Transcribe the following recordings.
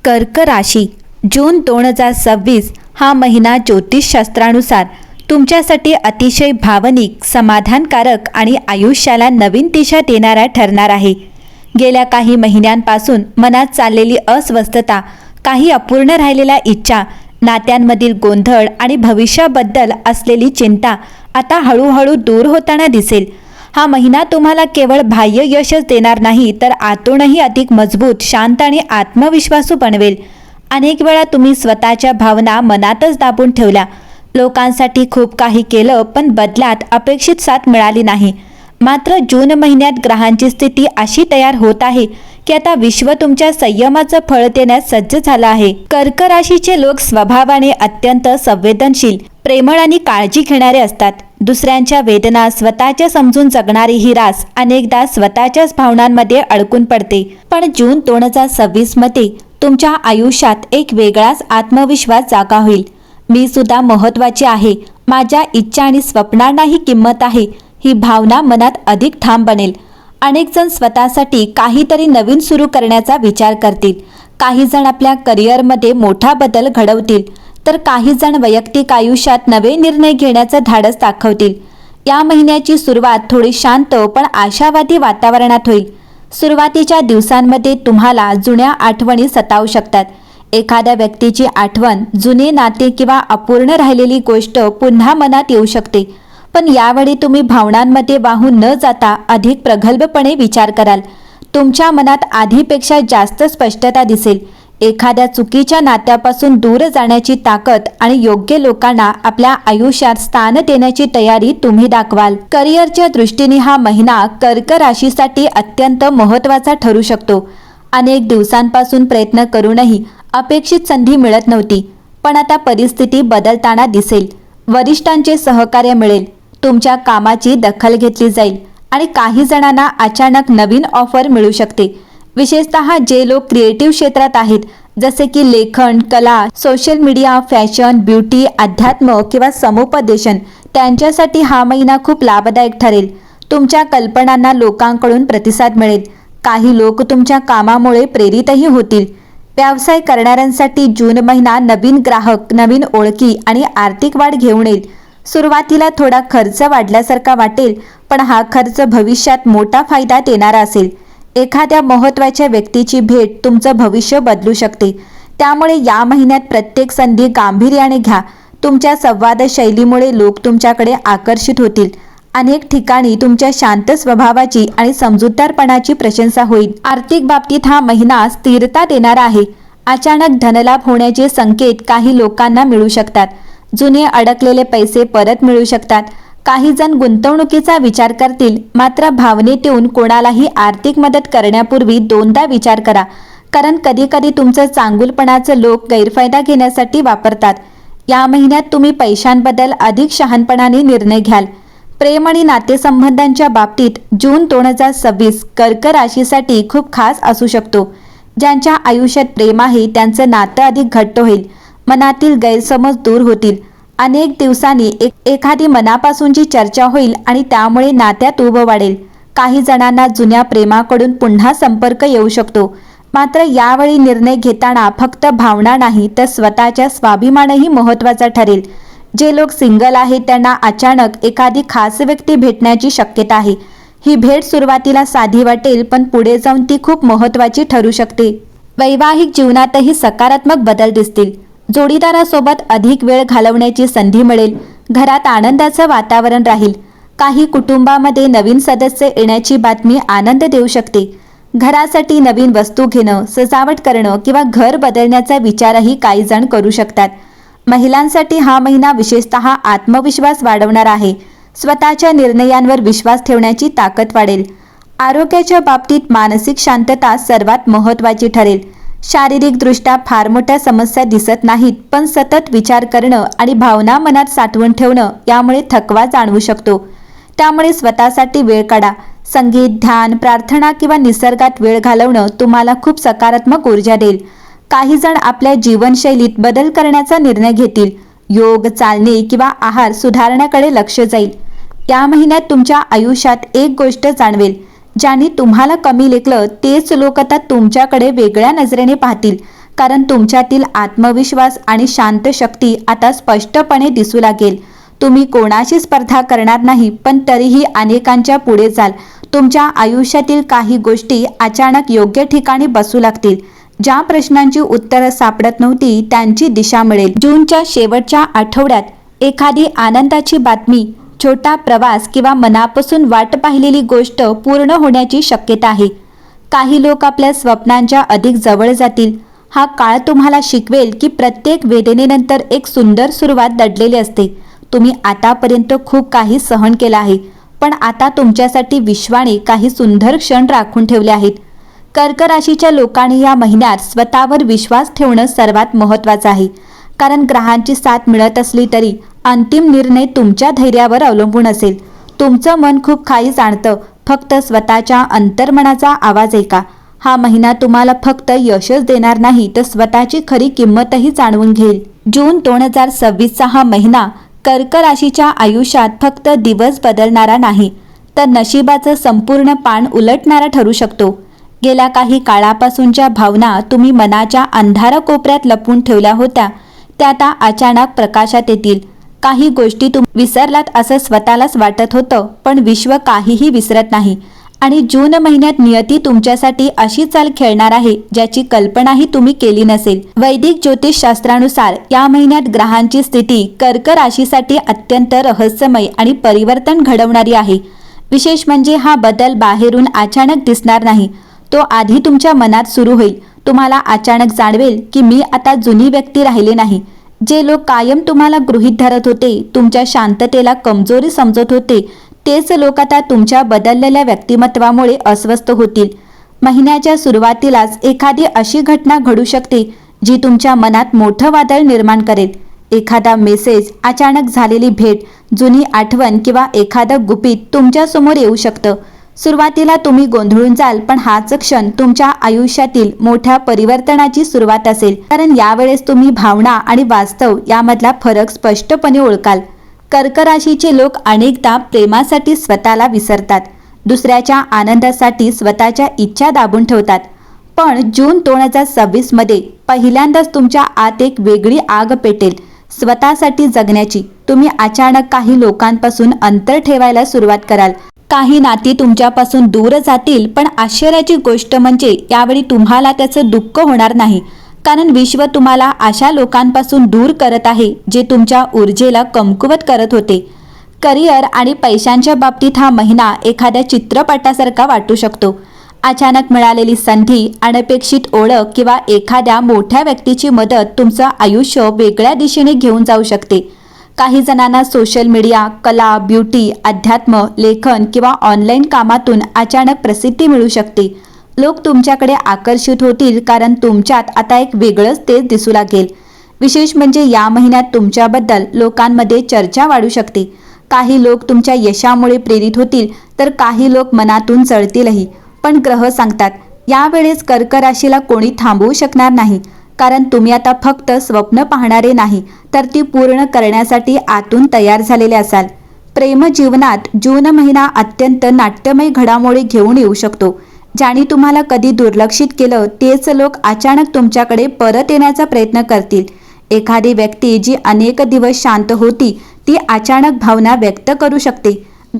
कर्क राशी जून 2026 हा महिना ज्योतिषशास्त्रानुसार तुमच्यासाठी अतिशय भावनिक, समाधानकारक आणि आयुष्याला नवीन दिशा देणारा ठरणार आहे. गेल्या काही महिन्यांपासून मनात चाललेली अस्वस्थता, काही अपूर्ण राहिलेल्या इच्छा, नात्यांमधील गोंधळ आणि भविष्याबद्दल असलेली चिंता आता हळूहळू दूर होताना दिसेल. हा महिना तुम्हाला केवळ बाह्य यशच देणार नाही, तर आतूनही अधिक मजबूत, शांत आणि आत्मविश्वासू बनवेल. अनेक वेळा तुम्ही स्वतःच्या भावना मनातच दाबून ठेवल्या, लोकांसाठी खूप काही केलं, पण बदल्यात अपेक्षित साथ मिळाली नाही. मात्र जून महिन्यात ग्रहांची स्थिती अशी तयार होत आहे की आता विश्व तुमच्या संयमाचं फळ देण्यास सज्ज झालं आहे. कर्क राशीचे लोक स्वभावाने अत्यंत संवेदनशील, प्रेमळ आणि काळजी घेणारे असतात. दुसऱ्यांच्या वेदना स्वतःच्या समजून जगणारी ही रास अनेकदा स्वतःच्याच भावनांमध्ये अडकून पडते. पण जून 2026 मध्ये तुमच्या आयुष्यात एक वेगळाच आत्मविश्वास जागा होईल. मी सुद्धा महत्त्वाची आहे, माझ्या इच्छा आणि स्वप्नांनाही किंमत आहे, ही भावना मनात अधिक ठाम बनेल. अनेक जण स्वतःसाठी काहीतरी नवीन सुरू करण्याचा विचार करतील. काही जण आपल्या करिअरमध्ये मोठा बदल घडवतील, तर काही जण वैयक्तिक आयुष्यात नवे निर्णय घेण्याचं धाडस दाखवतील. या महिन्याची सुरुवात थोडी शांत पण आशावादी वातावरणात होईल. सुरुवातीच्या दिवसांमध्ये तुम्हाला जुन्या आठवणी सतावू शकतात. एखाद्या व्यक्तीची आठवण, जुने नाते किंवा अपूर्ण राहिलेली गोष्ट पुन्हा मनात येऊ शकते. पण यावेळी तुम्ही भावनांमध्ये वाहून न जाता अधिक प्रगल्भपणे विचार कराल. तुमच्या मनात आधीपेक्षा जास्त स्पष्टता दिसेल. एखाद्या चुकीच्या नात्यापासून दूर जाण्याची ताकद आणि योग्य लोकांना आपल्या आयुष्यात स्थान देण्याची तयारी तुम्ही दाखवाल. करिअरच्या दृष्टीने हा महिना कर्क राशीसाठी अत्यंत महत्त्वाचा ठरू शकतो. अनेक दिवसांपासून प्रयत्न करूनही अपेक्षित संधी मिळत नव्हती, पण आता परिस्थिती बदलताना दिसेल. वरिष्ठांचे सहकार्य मिळेल, तुमच्या कामाची दखल घेतली जाईल आणि काही जणांना अचानक नवीन ऑफर मिळू शकते. विशेषतः जे लोक क्रिएटिव्ह क्षेत्रात आहेत, जसे की लेखन, कला, सोशल मीडिया, फॅशन, ब्युटी, अध्यात्म किंवा समुपदेशन, त्यांच्यासाठी हा महिना खूप लाभदायक ठरेल. तुमच्या कल्पनांना लोकांकडून प्रतिसाद मिळेल. काही लोक तुमच्या कामामुळे प्रेरितही होतील. व्यवसाय करणाऱ्यांसाठी जून महिना नवीन ग्राहक, नवीन ओळखी आणि आर्थिक वाढ घेऊन येईल. सुरुवातीला थोडा खर्च वाढल्यासारखा वाटेल, पण हा खर्च भविष्यात मोठा फायदा देणारा असेल. एखाद्या महत्त्वाच्या व्यक्तीची भेट तुमचं भविष्य बदलू शकते. त्यामुळे या महिन्यात प्रत्येक संधी गांभीर्याने घ्या. तुमच्या संवाद शैलीमुळे लोक तुमच्याकडे आकर्षित होतील. अनेक ठिकाणी तुमच्या शांत स्वभावाची आणि समजूतदारपणाची प्रशंसा होईल. आर्थिक बाबतीत हा महिना स्थिरता देणारा आहे. अचानक धनलाभ होण्याचे संकेत काही लोकांना मिळू शकतात. जुने अडकलेले पैसे परत मिळू शकतात. काही जण गुंतवणुकीचा विचार करतील, मात्र भावनेत येऊन कोणालाही आर्थिक मदत करण्यापूर्वी दोनदा विचार करा, कारण कधीकधी तुमचं चांगुलपणाचं लोक गैरफायदा घेण्यासाठी वापरतात. या महिन्यात तुम्ही पैशांबद्दल अधिक शहाणपणाने निर्णय घ्याल. प्रेम आणि नातेसंबंधांच्या बाबतीत जून 2026 कर्क राशीसाठी खूप खास असू शकतो. ज्यांच्या आयुष्यात प्रेम आहे त्यांचं नातं अधिक घट्ट होईल. मनातील गैरसमज दूर होतील. अनेक दिवसांनी एखादी मनापासूनची चर्चा होईल आणि त्यामुळे नात्यात उभ वाढेल. काही जणांना जुन्या प्रेमाकडून पुन्हा संपर्क येऊ शकतो. मात्र यावेळी निर्णय घेताना फक्त भावना नाही, तर स्वतःच्या स्वाभिमानही महत्त्वाचा ठरेल. जे लोक सिंगल आहेत त्यांना अचानक एखादी खास व्यक्ती भेटण्याची शक्यता आहे. ही भेट सुरुवातीला साधी वाटेल, पण पुढे जाऊन ती खूप महत्त्वाची ठरू शकते. वैवाहिक जीवनातही सकारात्मक बदल दिसतील. जोडीदारासोबत अधिक वेळ घालवण्याची संधी मिळेल. घरात आनंदाचं वातावरण राहील. काही कुटुंबामध्ये नवीन सदस्य येण्याची बातमी आनंद देऊ शकते. घरासाठी नवीन वस्तू घेणं, सजावट करणं किंवा घर बदलण्याचा विचारही काही जण करू शकतात. महिलांसाठी हा महिना विशेषतः आत्मविश्वास वाढवणार आहे. स्वतःच्या निर्णयांवर विश्वास ठेवण्याची ताकद वाढेल. आरोग्याच्या बाबतीत मानसिक शांतता सर्वात महत्त्वाची ठरेल. शारीरिकदृष्ट्या फार मोठ्या समस्या दिसत नाहीत, पण सतत विचार करणं आणि भावना मनात साठवून ठेवणं यामुळे थकवा जाणवू शकतो. त्यामुळे स्वतःसाठी वेळ काढा. संगीत, ध्यान, प्रार्थना किंवा निसर्गात वेळ घालवणं तुम्हाला खूप सकारात्मक ऊर्जा देईल. काही जण आपल्या जीवनशैलीत बदल करण्याचा निर्णय घेतील. योग, चालणे किंवा आहार सुधारण्याकडे लक्ष जाईल. या महिन्यात तुमच्या आयुष्यात एक गोष्ट जाणवेल, ज्यांनी तुम्हाला कमी लेखलं तेच लोक आता तुमच्याकडे वेगळ्या नजरेने पाहतील, कारण तुमच्यातील आत्मविश्वास आणि शांत शक्ती आता स्पष्टपणे दिसू लागेल. तुम्ही कोणाशी स्पर्धा करणार नाही, पण तरीही अनेकांच्या पुढे जाल. तुमच्या आयुष्यातील काही गोष्टी अचानक योग्य ठिकाणी बसू लागतील. ज्या प्रश्नांची उत्तरं सापडत नव्हती त्यांची दिशा मिळेल. जूनच्या शेवटच्या आठवड्यात एखादी आनंदाची बातमी, छोटा प्रवास किंवा मनापासून वाट पाहिलेली गोष्ट पूर्ण होण्याची शक्यता आहे. काही लोक आपल्या स्वप्नांच्या अधिक जवळ जातील. हा काळ तुम्हाला शिकवेल की प्रत्येक वेदनेनंतर एक सुंदर सुरुवात दडलेली असते. तुम्ही आतापर्यंत खूप काही सहन केलं आहे, पण आता तुमच्यासाठी विश्वाने काही सुंदर क्षण राखून ठेवले आहेत. कर्क राशीच्या लोकांनी या महिन्यात स्वतःवर विश्वास ठेवणं सर्वात महत्त्वाचं आहे. कारण ग्रहांची साथ मिळत असली तरी अंतिम निर्णय तुमच्या धैर्यावर अवलंबून असेल. तुमचं मन खूप काही जाणतं, फक्त स्वतःच्या अंतर्मनाचा आवाज ऐका. हा महिना तुम्हाला फक्त यशच देणार नाही, तर स्वतःची खरी किंमतही जाणवून घेईल. जून 2026चा हा महिना कर्क राशीच्या आयुष्यात फक्त दिवस बदलणारा नाही, तर नशिबाचं संपूर्ण पान उलटणारा ठरू शकतो. गेल्या काही काळापासून ज्या भावना तुम्ही मनाच्या अंधार कोपऱ्यात लपवून ठेवल्या होत्या, त्या आता अचानक प्रकाशात येतील. काही गोष्टी तुम्ही विसरलात असं स्वतःलाच वाटत होतं, पण विश्व काहीही विसरत नाही. आणि जून महिन्यात नियती तुमच्यासाठी अशी चाल खेळणार आहे ज्याची कल्पनाही तुम्ही केली नसेल. वैदिक ज्योतिषशास्त्रानुसार या महिन्यात ग्रहांची स्थिती कर्क राशीसाठी अत्यंत रहस्यमय आणि परिवर्तन घडवणारी आहे. विशेष म्हणजे हा बदल बाहेरून अचानक दिसणार नाही, तो आधी तुमच्या मनात सुरू होईल. तुम्हाला अचानक जाणवेल की मी आता जुनी व्यक्ती राहिले नाही. जे लोक कायम तुम्हाला गृहीत धरत होते, तुमच्या शांततेला कमजोरी समजत होते, तेच लोक आता तुमच्या बदललेल्या व्यक्तिमत्वामुळे अस्वस्थ होतील. महिन्याच्या सुरुवातीलाच एखादी अशी घटना घडू शकते जी तुमच्या मनात मोठं वादळ निर्माण करेल. एखादा मेसेज, अचानक झालेली भेट, जुनी आठवण किंवा एखादं गुपित तुमच्यासमोर येऊ शकतं. सुरुवातीला तुम्ही गोंधळून जाल, पण हाच क्षण तुमच्या आयुष्यातील मोठ्या परिवर्तनाची सुरुवात असेल. कारण यावेळेस तुम्ही भावना आणि वास्तव यामधला फरक स्पष्टपणे ओळखाल. कर्क राशीचे लोक अनेकदा प्रेमासाठी स्वतःला विसरतात, दुसऱ्याच्या आनंदासाठी स्वतःच्या इच्छा दाबून ठेवतात. पण जून 2026मध्ये पहिल्यांदाच तुमच्या आत एक वेगळी आग पेटेल, स्वतःसाठी जगण्याची. तुम्ही अचानक काही लोकांपासून अंतर ठेवायला सुरुवात कराल. काही नाती तुमच्यापासून दूर जातील, पण आश्चर्याची गोष्ट म्हणजे यावेळी तुम्हाला त्याचं दुःख होणार नाही. कारण विश्व तुम्हाला अशा लोकांपासून दूर करत आहे जे तुमच्या ऊर्जेला कमकुवत करत होते. करिअर आणि पैशांच्या बाबतीत हा महिना एखाद्या चित्रपटासारखा वाटू शकतो. अचानक मिळालेली संधी, अनपेक्षित ओळख किंवा एखाद्या मोठ्या व्यक्तीची मदत तुमचं आयुष्य वेगळ्या दिशेने घेऊन जाऊ शकते. काही जणांना सोशल मीडिया, कला, ब्युटी, अध्यात्म, लेखन किंवा ऑनलाईन कामातून अचानक प्रसिद्धी मिळू शकते. लोक तुमच्याकडे आकर्षित होतील कारण तुमच्यात आता एक वेगळंच तेज दिसू लागेल. विशेष म्हणजे या महिन्यात तुमच्याबद्दल लोकांमध्ये चर्चा वाढू शकते. काही लोक तुमच्या यशामुळे प्रेरित होतील, तर काही लोक मनातून जळतीलही. पण ग्रह सांगतात यावेळेस कर्क राशीला कोणी थांबवू शकणार नाही. कारण तुम्ही आता फक्त स्वप्न पाहणारे नाही, तर ती पूर्ण करण्यासाठी आतून तयार झालेले असाल. प्रेम जीवनात जून महिना अत्यंत नाट्यमय घडामोडी घेऊन येऊ शकतो. ज्यांनी तुम्हाला कधी दुर्लक्षित केलं तेच लोक अचानक तुमच्याकडे परत येण्याचा प्रयत्न करतील. एखादी व्यक्ती जी अनेक दिवस शांत होती ती अचानक भावना व्यक्त करू शकते.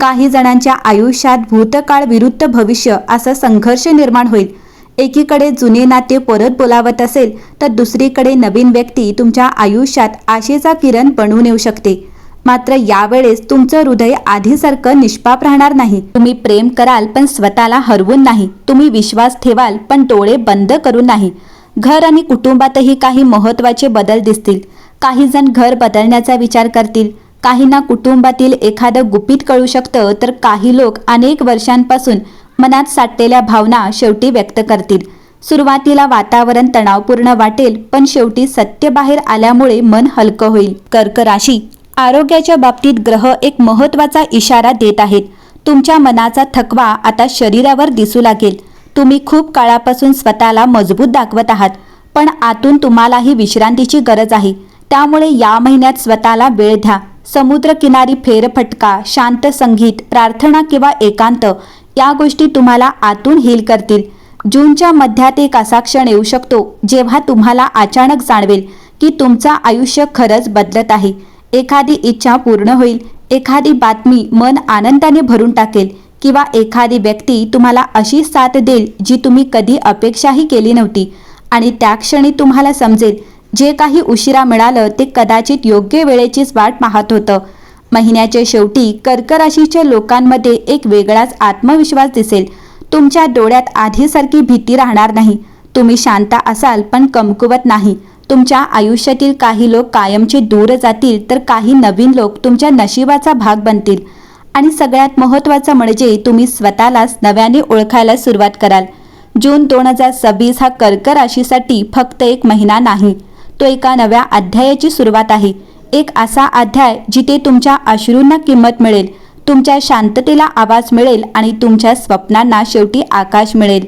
काही जणांच्या आयुष्यात भूतकाळ विरुद्ध भविष्य असा संघर्ष निर्माण होईल. एकीकडे जुने नाते परत बोलावत असेल, तर दुसरीकडे नवीन व्यक्ती तुमच्या आयुष्यात आशेचा किरण बनवून येऊ शकते. मात्र यावेळेस तुमचं हृदय आधीसारखं निष्पाप राहणार नाही. तुम्ही प्रेम कराल पण स्वतःला हरवून नाही. तुम्ही विश्वास ठेवाल पण डोळे बंद करून नाही. घर आणि कुटुंबातही काही महत्त्वाचे बदल दिसतील. काही जण घर बदलण्याचा विचार करतील. काहींना कुटुंबातील एखादं गुपित कळू शकतं, तर काही लोक अनेक वर्षांपासून मनात साठलेल्या भावना शेवटी व्यक्त करतील. सुरुवातीला वातावरण तणावपूर्ण वाटेल, पण शेवटी सत्य बाहेर आल्यामुळे मन हलकं होईल. कर्क राशी, आरोग्याच्या बाबतीत ग्रह एक महत्त्वाचा इशारा देत आहेत. तुमच्या मनाचा थकवा आता शरीरावर दिसू लागेल. तुम्ही खूप काळापासून स्वतःला मजबूत दाखवत आहात, पण आतून तुम्हालाही विश्रांतीची गरज आहे. त्यामुळे या महिन्यात स्वतःला वेळ द्या. समुद्रकिनारी फेरफटका, शांत संगीत, प्रार्थना किंवा एकांत या गोष्टी तुम्हाला आतून हील करतील. जूनच्या मध्यात एक असा क्षण येऊ शकतो जेव्हा तुम्हाला अचानक जाणवेल की तुमचं आयुष्य खरंच बदलत आहे. एखादी इच्छा पूर्ण होईल, एखादी बातमी मन आनंदाने भरून टाकेल किंवा एखादी व्यक्ती तुम्हाला अशी साथ देईल जी तुम्ही कधी अपेक्षाही केली नव्हती. आणि त्या क्षणी तुम्हाला समजेल जे काही उशिरा मिळालं ते कदाचित योग्य वेळेचीच वाट पाहत होतं. महिन्याच्या शेवटी कर्क राशीच्या लोकांमध्ये एक वेगळाच आत्मविश्वास दिसेल. तुमच्या डोळ्यात आधीसारखी भीती राहणार नाही. तुम्ही शांत असाल पण कमकुवत नाही. तुमच्या आयुष्यातील काही लोक कायमचे दूर जातील तर काही नवीन लोक तुमच्या नशिबाचा भाग बनतील. आणि सगळ्यात महत्त्वाचं म्हणजे तुम्ही स्वतःलाच नव्याने ओळखायला सुरुवात कराल. जून 2026 हा कर्क राशीसाठी फक्त एक महिना नाही, तो एका नव्या अध्यायाची सुरुवात आहे. एक असा अध्याय जिथे तुमच्या अश्रूंना किंमत मिळेल, तुमच्या शांततेला आवाज मिळेल आणि तुमच्या स्वप्नांना शेवटी आकाश मिळेल.